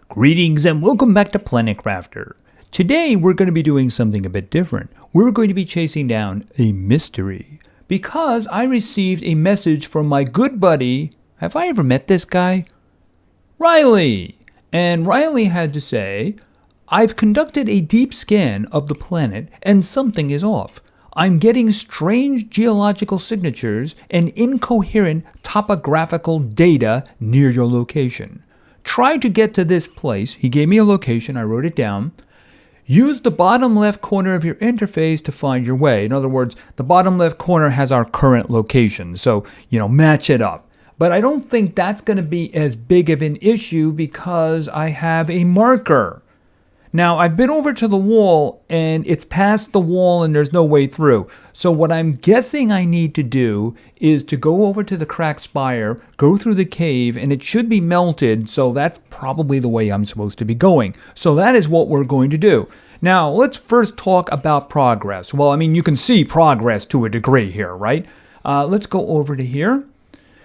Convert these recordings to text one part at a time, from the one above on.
Greetings and welcome back to Planet Crafter. Today we're going to be doing something a bit different. We're going to be chasing down a mystery because I received a message from my good buddy, have I ever met this guy? Riley. And Riley had to say, I've conducted a deep scan of the planet and something is off. I'm getting strange geological signatures and incoherent topographical data near your location. Try to get to this place. He gave me a location. I wrote it down. Use the bottom left corner of your interface to find your way. In other words, the bottom left corner has our current location. So, match it up. But I don't think that's going to be as big of an issue because I have a marker. Now, I've been over to the wall and it's past the wall and there's no way through. So what I'm guessing I need to do is to go over to the cracked spire, go through the cave, and it should be melted. So that's probably the way I'm supposed to be going. So that is what we're going to do. Now, let's first talk about progress. Well, you can see progress to a degree here, right? Let's go over to here.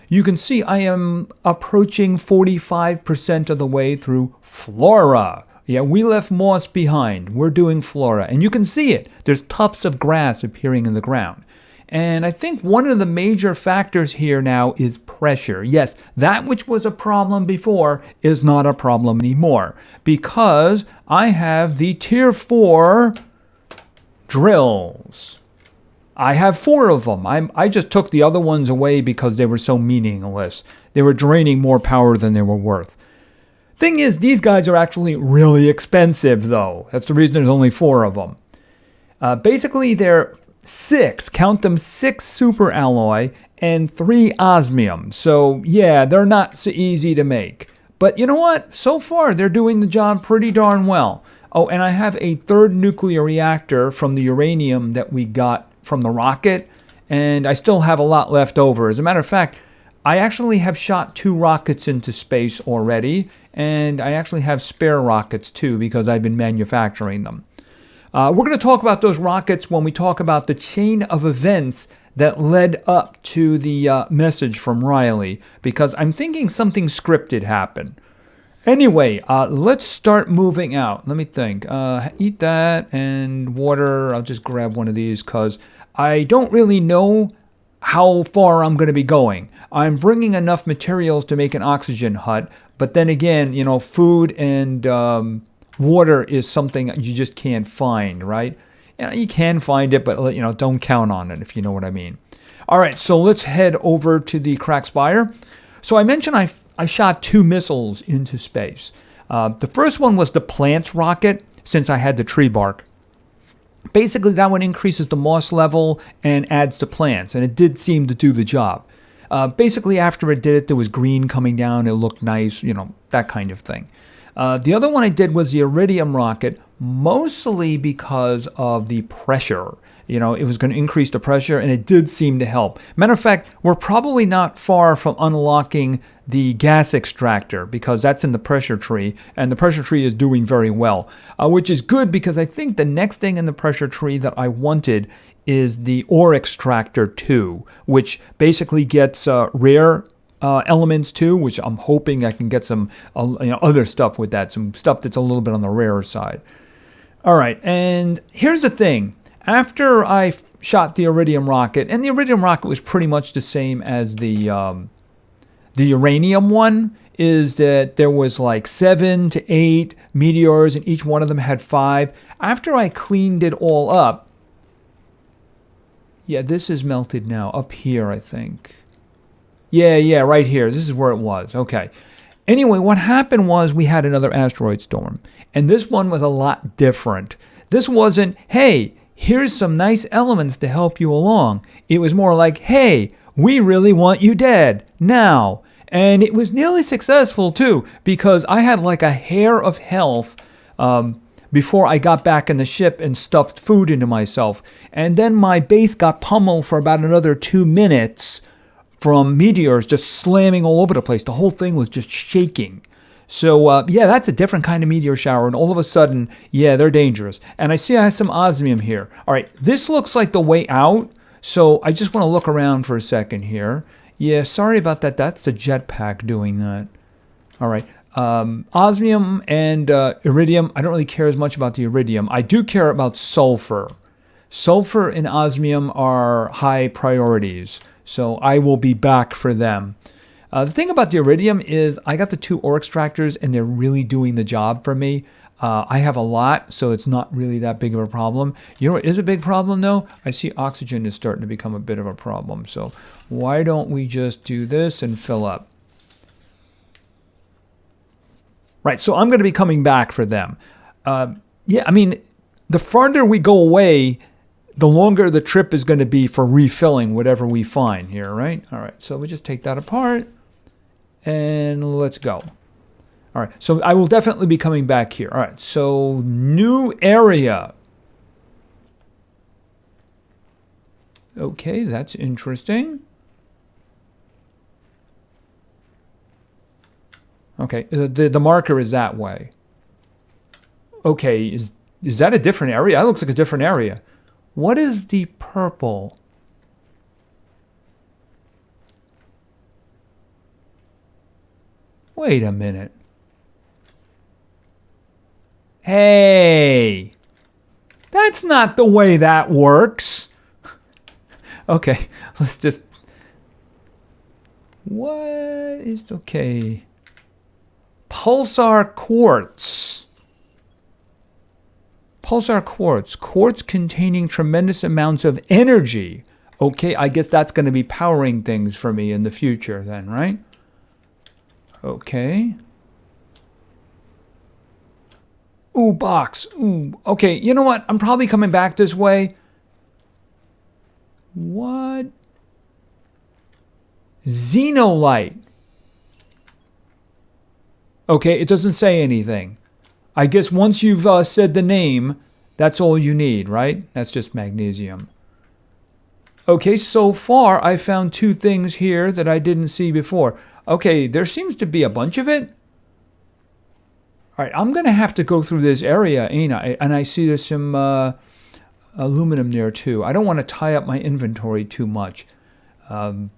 You can see I am approaching 45% of the way through flora. Yeah, we left moss behind. We're doing flora. And you can see it. There's tufts of grass appearing in the ground. And I think one of the major factors here now is pressure. Yes, that which was a problem before is not a problem anymore. Because I have the tier 4 drills. I have 4 of them. I just took the other ones away because they were so meaningless. They were draining more power than they were worth. Thing is, these guys are actually really expensive, though. That's the reason there's only 4 of them. Basically, they're 6, count them 6 super alloy and 3 osmium. So, yeah, they're not so easy to make. But you know what? So far, they're doing the job pretty darn well. Oh, and I have a 3rd nuclear reactor from the uranium that we got from the rocket. And I still have a lot left over. As a matter of fact, I actually have shot 2 rockets into space already, and I actually have spare rockets too because I've been manufacturing them. We're going to talk about those rockets when we talk about the chain of events that led up to the message from Riley, because I'm thinking something scripted happened. Anyway, let's start moving out. Let me think. Eat that and water. I'll just grab one of these because I don't really know how far I'm going to be going. I'm bringing enough materials to make an oxygen hut, but then again, food and water is something you just can't find, right? You can find it, but don't count on it, if you know what I mean. All right, so let's head over to the cracked spire. So I mentioned I shot 2 missiles into space. The first one was the plants rocket, since I had the tree bark. Basically, that one increases the moss level and adds to plants, and it did seem to do the job. Basically, after it did it, there was green coming down. It looked nice, that kind of thing. The other one I did was the iridium rocket, mostly because of the pressure. It was going to increase the pressure, and it did seem to help. Matter of fact, we're probably not far from unlocking the gas extractor because that's in the pressure tree, and the pressure tree is doing very well, which is good because I think the next thing in the pressure tree that I wanted is the ore extractor 2, which basically gets rare elements too, which I'm hoping I can get some other stuff with that, some stuff that's a little bit on the rarer side. All right, and here's the thing. After I shot the iridium rocket, and the iridium rocket was pretty much the same as the uranium one, is that there was like 7 to 8 meteors, and each one of them had 5. After I cleaned it all up, yeah, this is melted now, up here, I think. Yeah, right here. This is where it was. Okay. Anyway, what happened was we had another asteroid storm, and this one was a lot different. This wasn't, hey, here's some nice elements to help you along. It was more like, hey, we really want you dead now. And it was nearly successful too, because I had like a hair of health before I got back in the ship and stuffed food into myself. And then my base got pummeled for about another 2 minutes from meteors just slamming all over the place. The whole thing was just shaking. So, yeah, that's a different kind of meteor shower. And all of a sudden, yeah, they're dangerous. And I see I have some osmium here. All right, this looks like the way out. So I just want to look around for a second here. Yeah, sorry about that. That's the jetpack doing that. All right. Osmium and iridium, I don't really care as much about the iridium. I do care about sulfur. Sulfur and osmium are high priorities, so I will be back for them. The thing about the iridium is I got the 2 ore extractors, and they're really doing the job for me. I have a lot, so it's not really that big of a problem. You know what is a big problem, though? I see oxygen is starting to become a bit of a problem. So why don't we just do this and fill up? Right, so I'm going to be coming back for them. Yeah, I mean, the farther we go away, the longer the trip is going to be for refilling whatever we find here, right? All right, so we just take that apart, and let's go. All right, so I will definitely be coming back here. All right, so new area. Okay, that's interesting. Okay, the marker is that way. Okay, is that a different area? That looks like a different area. What is the purple? Wait a minute. Hey, that's not the way that works. Okay, let's just... What is... Okay. Pulsar quartz. Pulsar quartz. Quartz containing tremendous amounts of energy. Okay, I guess that's going to be powering things for me in the future then, right? Okay. Ooh, box. Ooh. Okay, you know what? I'm probably coming back this way. What? Xenolite. Okay, it doesn't say anything. I guess once you've said the name, that's all you need, right? That's just magnesium. Okay, so far I found 2 things here that I didn't see before. Okay, there seems to be a bunch of it. All right, I'm going to have to go through this area, ain't I? And I see there's some aluminum there too. I don't want to tie up my inventory too much.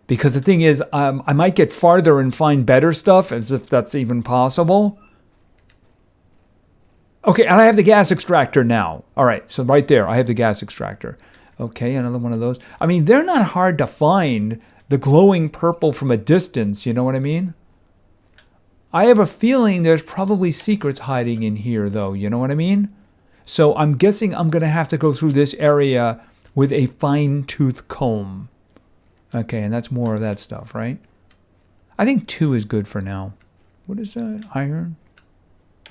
Because the thing is, I might get farther and find better stuff, as if that's even possible. Okay, and I have the gas extractor now. All right, so right there, I have the gas extractor. Okay, another one of those. I mean, they're not hard to find, the glowing purple from a distance, you know what I mean? I have a feeling there's probably secrets hiding in here, though, you know what I mean? So I'm guessing I'm going to have to go through this area with a fine-tooth comb. Okay, and that's more of that stuff, right? I think 2 is good for now. What is that? Iron?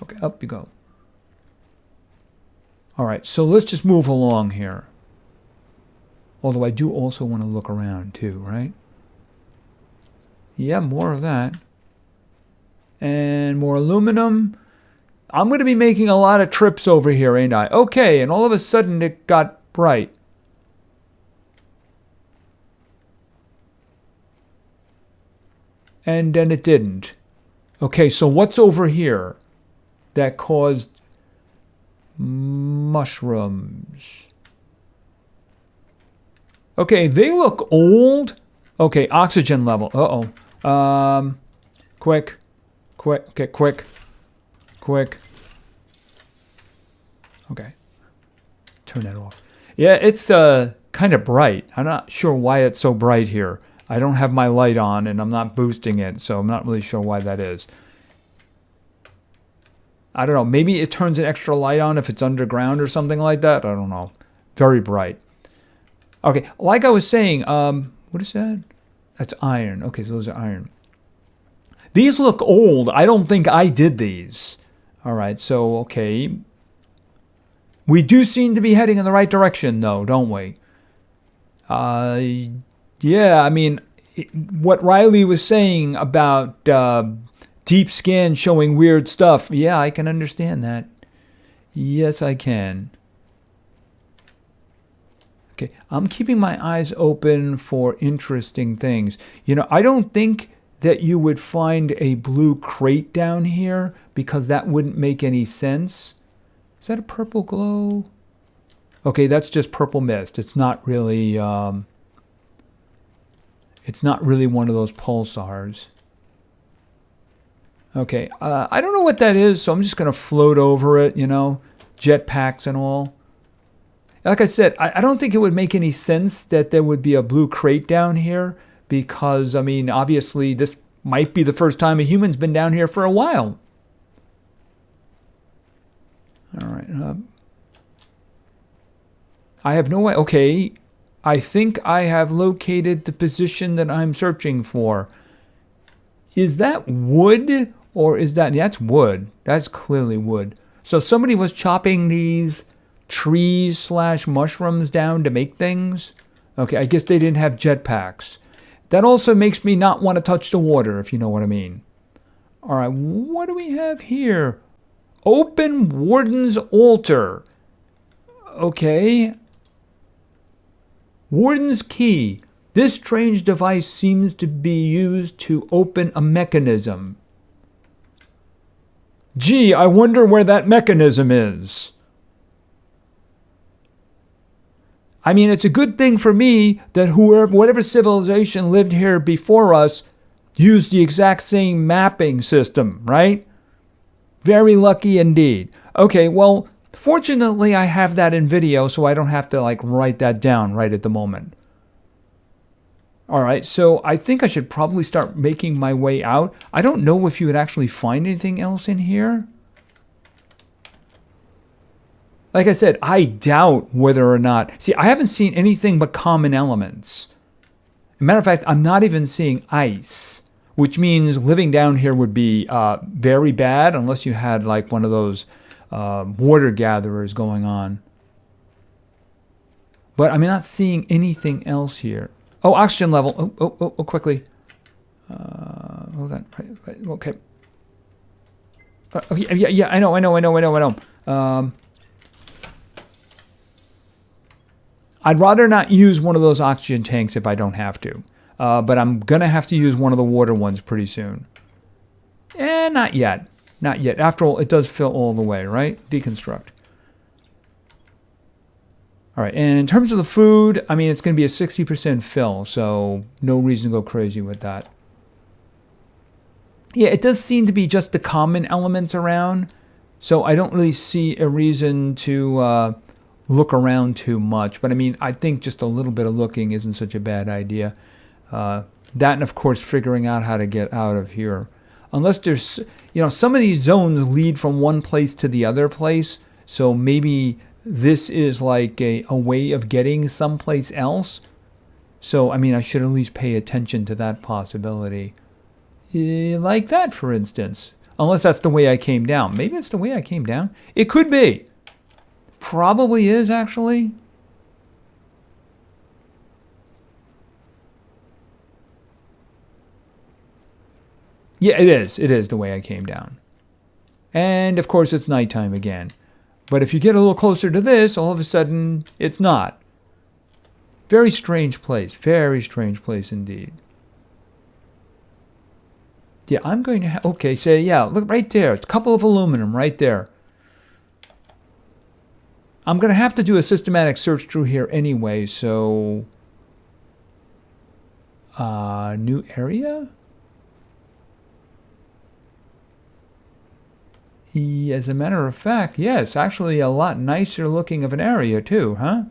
Okay, up you go. All right, so let's just move along here. Although I do also want to look around too, right? Yeah, more of that. And more aluminum. I'm going to be making a lot of trips over here, ain't I? Okay, and all of a sudden it got bright. And then it didn't. Okay, so what's over here that caused mushrooms? Okay, they look old. Okay, oxygen level. Uh-oh. Quick. Okay, quick. Okay. Turn that off. Yeah, it's kind of bright. I'm not sure why it's so bright here. I don't have my light on, and I'm not boosting it, so I'm not really sure why that is. I don't know. Maybe it turns an extra light on if it's underground or something like that. I don't know. Very bright. Okay, like I was saying, what is that? That's iron. Okay, so those are iron. These look old. I don't think I did these. All right, so, okay. We do seem to be heading in the right direction, though, don't we? Yeah, I mean, what Riley was saying about deep scan showing weird stuff, yeah, I can understand that. Yes, I can. Okay, I'm keeping my eyes open for interesting things. You know, I don't think that you would find a blue crate down here because that wouldn't make any sense. Is that a purple glow? Okay, that's just purple mist. It's not really one of those pulsars. Okay, I don't know what that is, so I'm just going to float over it, you know, jetpacks and all. Like I said, I don't think it would make any sense that there would be a blue crate down here because, I mean, obviously this might be the first time a human's been down here for a while. All right. I have no way. Okay, I think I have located the position that I'm searching for. Is that wood or is that... Yeah, that's wood. That's clearly wood. So somebody was chopping these trees slash mushrooms down to make things. Okay, I guess they didn't have jetpacks. That also makes me not want to touch the water, if you know what I mean. All right, what do we have here? Open Warden's Altar. Okay. Warden's Key. This strange device seems to be used to open a mechanism. Gee, I wonder where that mechanism is. I mean, it's a good thing for me that whatever civilization lived here before us used the exact same mapping system, right? Very lucky indeed. Okay, well, fortunately I have that in video, so I don't have to like write that down right at the moment. All right, so I think I should probably start making my way out. I don't know if you would actually find anything else in here. Like I said, I doubt whether or not... See, I haven't seen anything but common elements. As a matter of fact, I'm not even seeing ice, which means living down here would be very bad unless you had like one of those water gatherers going on. But I'm not seeing anything else here. Oh, oxygen level. Oh, quickly. Hold on. Right, okay. Yeah, I know. I'd rather not use one of those oxygen tanks if I don't have to. But I'm going to have to use one of the water ones pretty soon. Not yet. Not yet. After all, it does fill all the way, right? Deconstruct. All right, and in terms of the food, I mean, it's going to be a 60% fill, so no reason to go crazy with that. Yeah, it does seem to be just the common elements around, so I don't really see a reason to look around too much. But I mean, I think just a little bit of looking isn't such a bad idea. That and, of course, figuring out how to get out of here. Unless there's, you know, some of these zones lead from one place to the other place, so maybe... this is like a way of getting someplace else. So, I mean, I should at least pay attention to that possibility. Like that, for instance. Unless that's the way I came down. Maybe it's the way I came down. It could be. Probably is, actually. Yeah, it is. It is the way I came down. And, of course, it's nighttime again. But if you get a little closer to this, all of a sudden, it's not. Very strange place. Very strange place indeed. Yeah, I'm going to have... Okay, so yeah, look right there. It's a couple of aluminum right there. I'm going to have to do a systematic search through here anyway, so... new area? As a matter of fact, yes, actually a lot nicer looking of an area too, huh?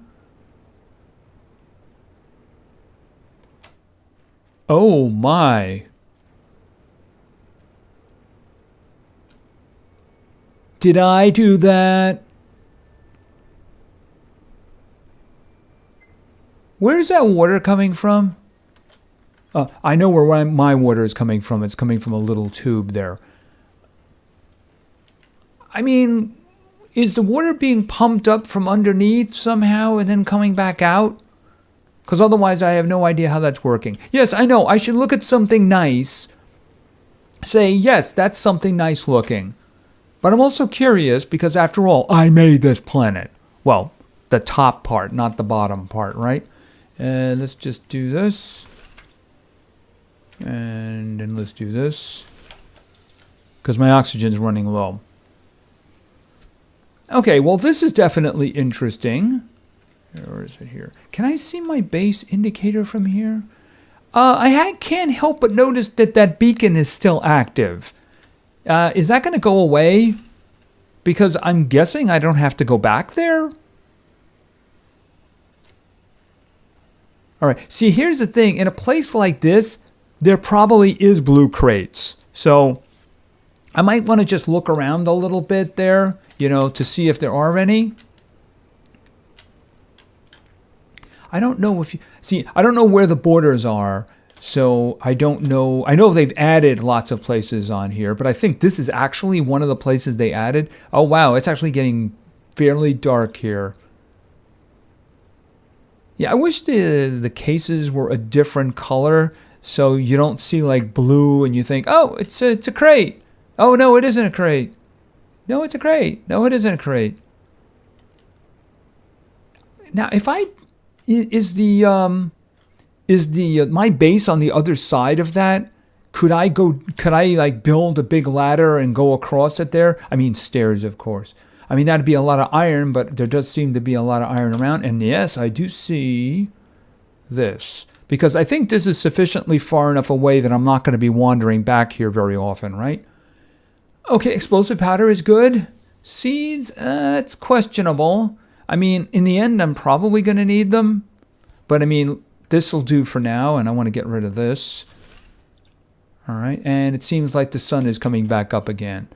Oh my. Did I do that? Where's that water coming from? I know where my water is coming from. It's coming from a little tube there. I mean, is the water being pumped up from underneath somehow and then coming back out? Because otherwise I have no idea how that's working. Yes, I know. I should look at something nice. Say, yes, that's something nice looking. But I'm also curious because after all, I made this planet. Well, the top part, not the bottom part, right? Let's just do this. And then let's do this. Because my oxygen's running low. Okay, well, this is definitely interesting. Where is it here? Can I see my base indicator from here? I can't help but notice that that beacon is still active. Is that going to go away? Because I'm guessing I don't have to go back there. All right. See, here's the thing. In a place like this, there probably is blue crates. So I might want to just look around a little bit there, you know, to see if there are any. I don't know if you see, I don't know where the borders are. So I don't know. I know they've added lots of places on here, but I think this is actually one of the places they added. Oh, wow. It's actually getting fairly dark here. Yeah, I wish the cases were a different color so you don't see like blue and you think, oh, it's a crate. Oh, no, it isn't a crate. No, it's a crate. No, it isn't a crate. Now, if I, is the my base on the other side of that? Could I like build a big ladder and go across it there? I mean, stairs, of course. I mean, that'd be a lot of iron, but there does seem to be a lot of iron around. And yes, I do see this. Because I think this is sufficiently far enough away that I'm not going to be wandering back here very often, right? Okay, explosive powder is good. Seeds, it's questionable. I mean, in the end, I'm probably going to need them. But I mean, this will do for now, and I want to get rid of this. All right, and it seems like the sun is coming back up again.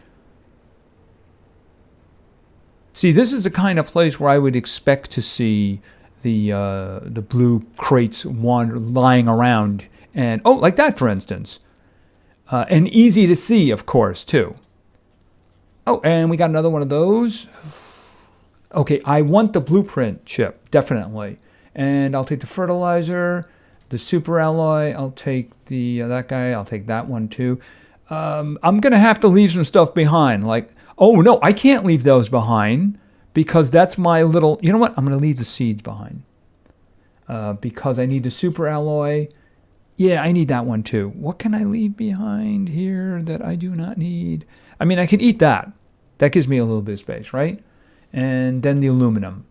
See, this is the kind of place where I would expect to see the blue crates lying around, and oh, like that, for instance, and easy to see, of course, too. Oh, and we got another one of those. Okay, I want the blueprint chip, definitely, and I'll take the fertilizer, the super alloy. I'll take the that guy. I'll take that one too. I'm gonna have to leave some stuff behind, like. Oh, no, I can't leave those behind because that's my little... You know what? I'm going to leave the seeds behind because I need the super alloy. Yeah, I need that one too. What can I leave behind here that I do not need? I mean, I can eat that. That gives me a little bit of space, right? And then the aluminum.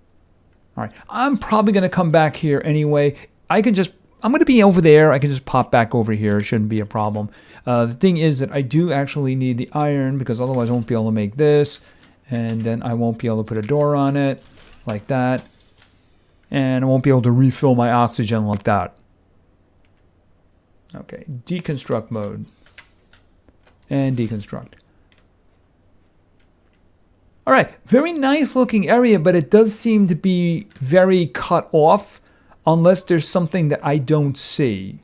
All right. I'm probably going to come back here anyway. I'm going to be over there. I can just pop back over here. It shouldn't be a problem. The thing is that I do actually need the iron because otherwise I won't be able to make this. And then I won't be able to put a door on it like that. And I won't be able to refill my oxygen like that. Okay, deconstruct mode. And deconstruct. All right, very nice looking area, but it does seem to be very cut off unless there's something that I don't see.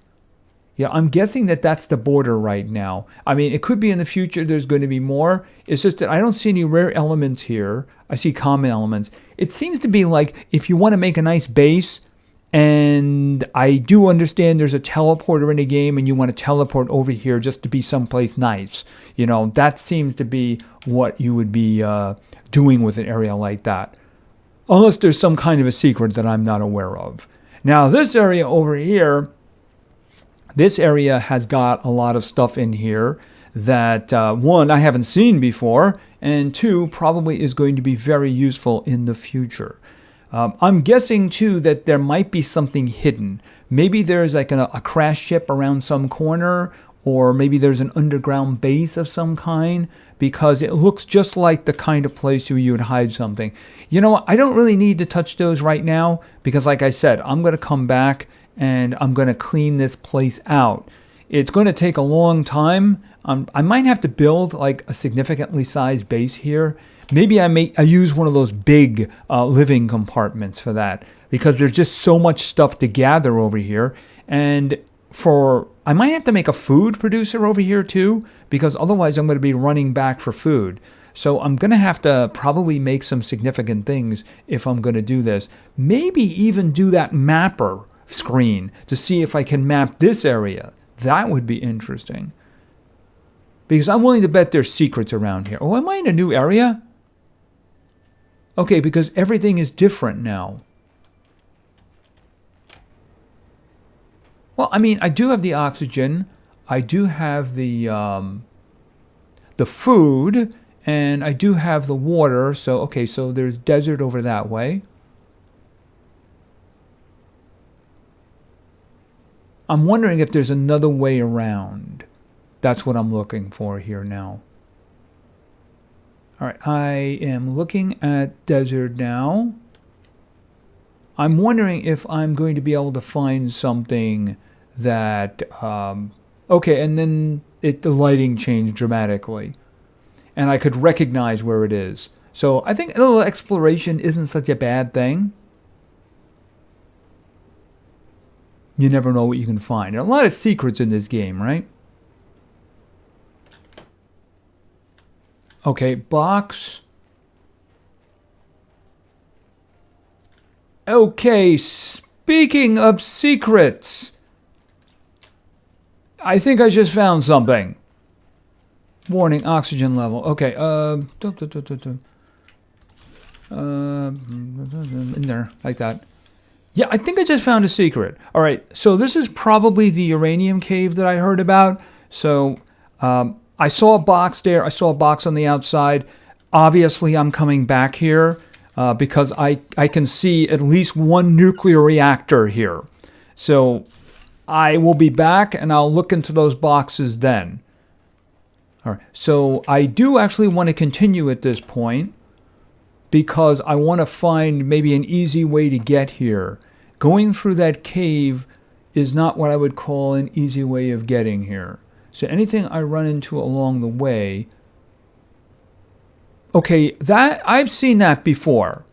Yeah, I'm guessing that that's the border right now. I mean, it could be in the future there's going to be more. It's just that I don't see any rare elements here. I see common elements. It seems to be like if you want to make a nice base, and I do understand there's a teleporter in the game and you want to teleport over here just to be someplace nice. You know, that seems to be what you would be doing with an area like that. Unless there's some kind of a secret that I'm not aware of. Now, this area over here, this area has got a lot of stuff in here that, one, I haven't seen before, and two, probably is going to be very useful in the future. I'm guessing, too, that there might be something hidden. Maybe there's like a crash ship around some corner, or maybe there's an underground base of some kind, because it looks just like the kind of place where you would hide something. You know what? I don't really need to touch those right now, because like I said, I'm going to come back and I'm going to clean this place out. It's going to take a long time. I might have to build like a significantly sized base here. Maybe I use one of those big living compartments for that, because there's just so much stuff to gather over here. And I might have to make a food producer over here too, because otherwise I'm going to be running back for food. So I'm going to have to probably make some significant things if I'm going to do this. Maybe even do that mapper screen to see if I can map this area. That would be interesting. Because I'm willing to bet there's secrets around here. Oh, am I in a new area? Okay, because everything is different now. Well, I mean, I do have the oxygen. I do have the food. And I do have the water. So, okay, so there's desert over that way. I'm wondering if there's another way around. That's what I'm looking for here now. All right, I am looking at desert now. I'm wondering if I'm going to be able to find something that, okay, and then the lighting changed dramatically. And I could recognize where it is. So I think a little exploration isn't such a bad thing. You never know what you can find. There are a lot of secrets in this game, right? Okay, box. Okay, speaking of secrets, I think I just found something. Warning, oxygen level. Okay, in there, like that. Yeah, I think I just found a secret. All right, so this is probably the uranium cave that I heard about. So I saw a box there. I saw a box on the outside. Obviously, I'm coming back here because I can see at least one nuclear reactor here. So I will be back and I'll look into those boxes then. All right, so I do actually want to continue at this point because I want to find maybe an easy way to get here. Going through that cave is not what I would call an easy way of getting here. So anything I run into along the way, okay, that I've seen that before.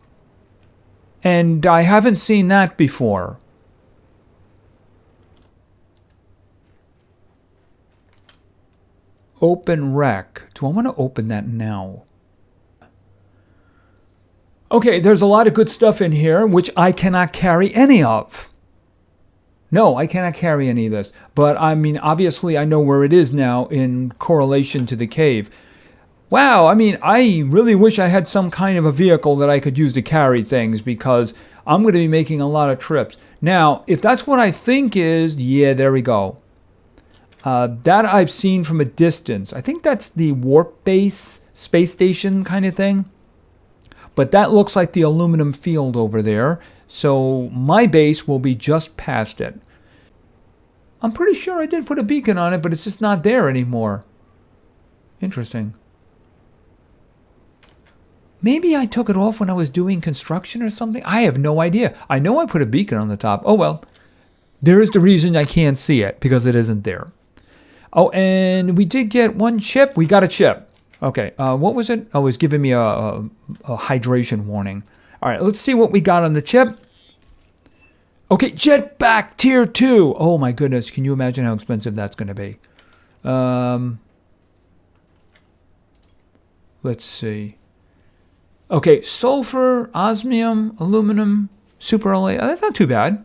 And I haven't seen that before. Open rec. Do I want to open that now? Okay, there's a lot of good stuff in here, which I cannot carry any of. No, I cannot carry any of this. But, I mean, obviously I know where it is now in correlation to the cave. Wow, I mean, I really wish I had some kind of a vehicle that I could use to carry things because I'm going to be making a lot of trips. Now, if that's what I think is, yeah, there we go. That I've seen from a distance. I think that's the warp base, space station kind of thing. But that looks like the aluminum field over there. So my base will be just past it. I'm pretty sure I did put a beacon on it, but it's just not there anymore. Interesting. Maybe I took it off when I was doing construction or something. I have no idea. I know I put a beacon on the top. Oh, well. There is the reason I can't see it, because it isn't there. Oh, and we did get one chip. We got a chip. Okay, what was it? Oh, it was giving me a hydration warning. All right, let's see what we got on the chip. Okay, jetpack tier 2. Oh my goodness, can you imagine how expensive that's going to be? Let's see. Okay, sulfur, osmium, aluminum, super alloy. Oh, that's not too bad.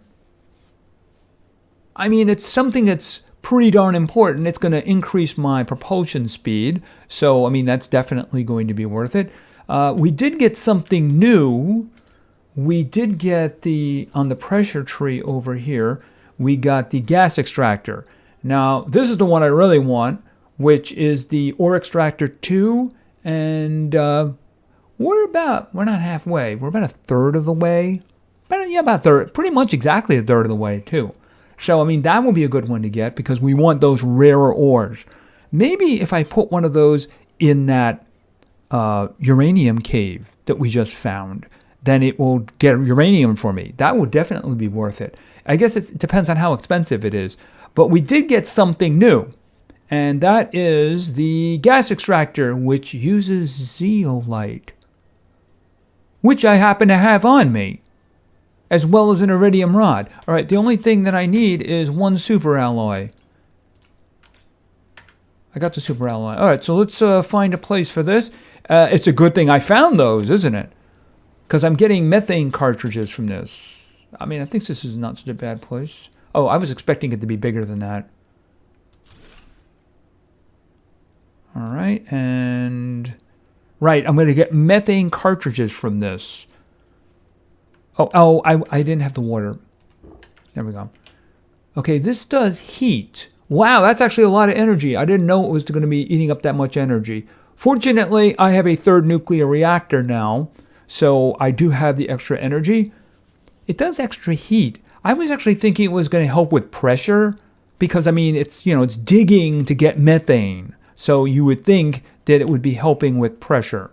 I mean, it's something that's pretty darn important. It's going to increase my propulsion speed. So, I mean, that's definitely going to be worth it. We did get something new. We did get on the pressure tree over here, we got the gas extractor. Now, this is the one I really want, which is the ore extractor 2. And we're not halfway. We're about a third of the way. About a third. Pretty much exactly a third of the way, too. So, I mean, that will be a good one to get because we want those rarer ores. Maybe if I put one of those in that uranium cave that we just found, then it will get uranium for me. That would definitely be worth it. I guess it depends on how expensive it is. But we did get something new, and that is the gas extractor, which uses zeolite, which I happen to have on me, as well as an iridium rod. All right, the only thing that I need is one super alloy. I got the super alloy. All right, so let's find a place for this. It's a good thing I found those, isn't it? Because I'm getting methane cartridges from this. I mean, I think this is not such a bad place. Oh, I was expecting it to be bigger than that. All right, and... Right, I'm going to get methane cartridges from this. Oh, I didn't have the water. There we go. Okay, this does heat. Wow, that's actually a lot of energy. I didn't know it was going to be eating up that much energy. Fortunately, I have a third nuclear reactor now, so I do have the extra energy. It does extra heat. I was actually thinking it was going to help with pressure because, I mean, it's digging to get methane. So you would think that it would be helping with pressure.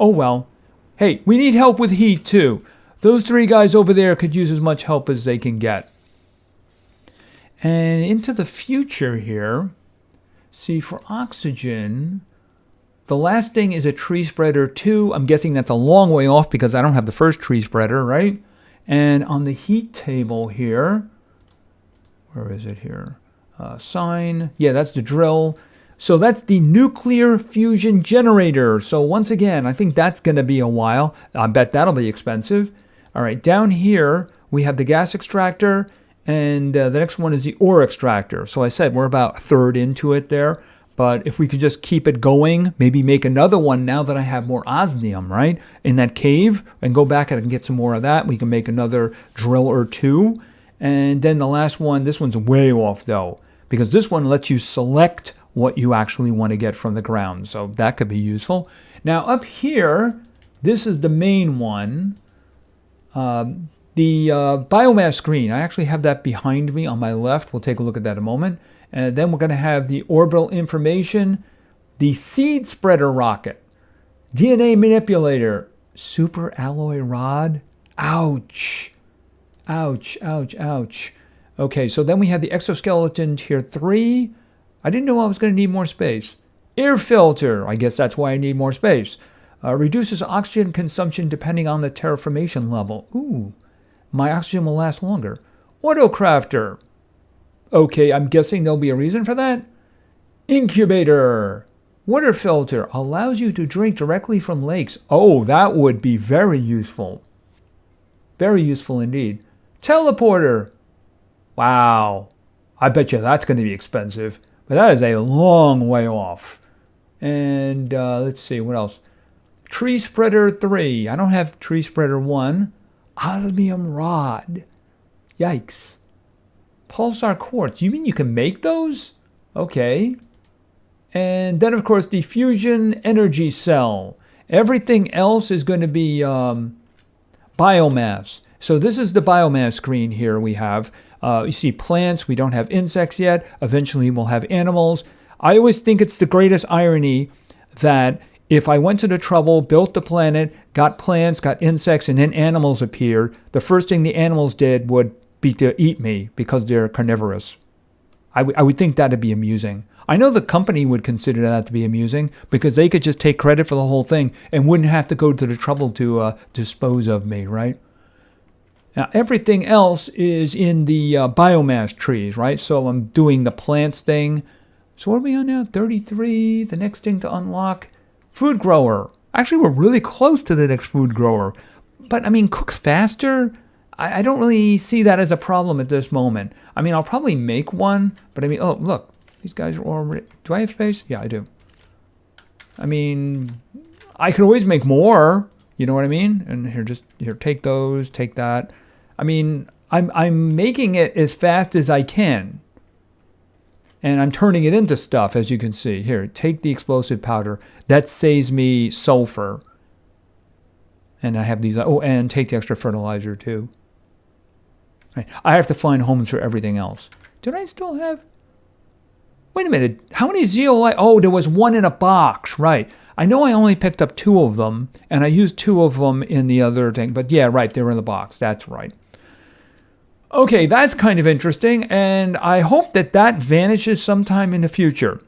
Oh well. Hey, we need help with heat too. Those 3 guys over there could use as much help as they can get. And into the future here, see, for oxygen, the last thing is a tree spreader 2. I'm guessing that's a long way off because I don't have the first tree spreader, right? And on the heat table here, where is it here? Sign. Yeah, that's the drill. So that's the nuclear fusion generator. So once again, I think that's going to be a while. I bet that'll be expensive. All right, down here, we have the gas extractor, and the next one is the ore extractor. So I said we're about a third into it there. But if we could just keep it going, maybe make another one now that I have more osmium, right? In that cave, and go back and get some more of that. We can make another drill or 2. And then the last one, this one's way off though, because this one lets you select what you actually want to get from the ground. So that could be useful. Now up here, this is the main one. The biomass screen. I actually have that behind me on my left. We'll take a look at that in a moment. And then we're going to have the orbital information, the seed spreader rocket, DNA manipulator, super alloy rod. Ouch. Ouch, ouch, ouch. Okay, so then we have the exoskeleton tier 3. I didn't know I was going to need more space. Air filter. I guess that's why I need more space. Reduces oxygen consumption depending on the terraformation level. Ooh, my oxygen will last longer. Autocrafter. Okay, I'm guessing there'll be a reason for that. Incubator. Water filter. Allows you to drink directly from lakes. Oh, that would be very useful. Very useful indeed. Teleporter. Wow. I bet you that's going to be expensive. But that is a long way off. And let's see, what else? Tree spreader 3. I don't have tree spreader 1. Osmium rod. Yikes. Pulsar quartz. You mean you can make those? Okay. And then, of course, the fusion energy cell. Everything else is going to be biomass. So this is the biomass screen here we have. You see plants. We don't have insects yet. Eventually, we'll have animals. I always think it's the greatest irony that if I went to the trouble, built the planet, got plants, got insects, and then animals appeared, the first thing the animals did would be to eat me because they're carnivorous. I would think that'd be amusing. I know the company would consider that to be amusing because they could just take credit for the whole thing and wouldn't have to go to the trouble to dispose of me, right? Now, everything else is in the biomass trees, right? So I'm doing the plants thing. So what are we on now? 33. The next thing to unlock. Food grower. Actually, we're really close to the next food grower. But, I mean, cooks faster? I don't really see that as a problem at this moment. I mean, I'll probably make one. But, I mean, oh, look. These guys are already... Do I have space? Yeah, I do. I mean, I could always make more. You know what I mean? And here, take those, take that. I mean, I'm making it as fast as I can. And I'm turning it into stuff, as you can see. Here, take the explosive powder. That saves me sulfur. And I have these... Oh, and take the extra fertilizer, too. Right. I have to find homes for everything else. Did I still have... Wait a minute. How many zeolite... Oh, there was one in a box. Right. I know I only picked up 2 of them. And I used 2 of them in the other thing. But yeah, right. They were in the box. That's right. Okay, that's kind of interesting, and I hope that that vanishes sometime in the future.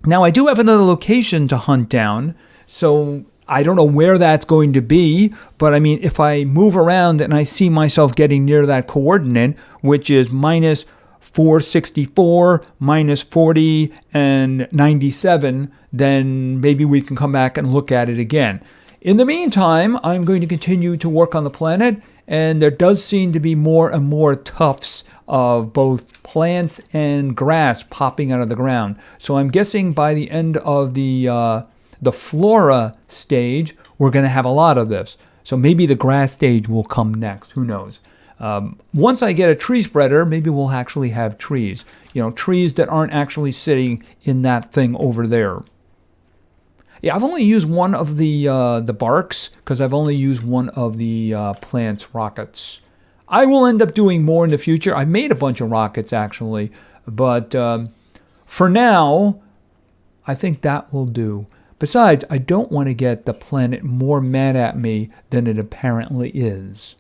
Now, I do have another location to hunt down, so I don't know where that's going to be, but I mean, if I move around and I see myself getting near that coordinate, which is minus 464, minus 40, and 97, then maybe we can come back and look at it again. In the meantime, I'm going to continue to work on the planet, and there does seem to be more and more tufts of both plants and grass popping out of the ground. So I'm guessing by the end of the flora stage, we're going to have a lot of this. So maybe the grass stage will come next. Who knows? Once I get a tree spreader, maybe we'll actually have trees. You know, trees that aren't actually sitting in that thing over there. Yeah, I've only used one of the barks because I've only used one of the plants rockets. I will end up doing more in the future. I made a bunch of rockets actually, but for now, I think that will do. Besides, I don't want to get the planet more mad at me than it apparently is.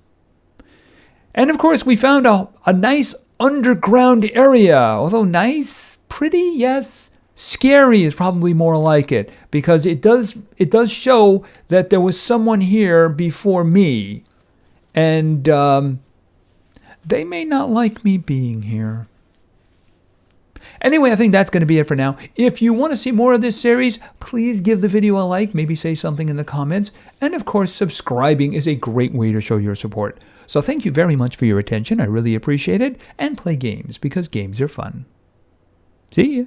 And of course, we found a nice underground area. Although nice, pretty, yes. Scary is probably more like it, because it does show that there was someone here before me. And they may not like me being here. Anyway, I think that's going to be it for now. If you want to see more of this series, please give the video a like, maybe say something in the comments. And of course, subscribing is a great way to show your support. So thank you very much for your attention. I really appreciate it. And play games, because games are fun. See ya.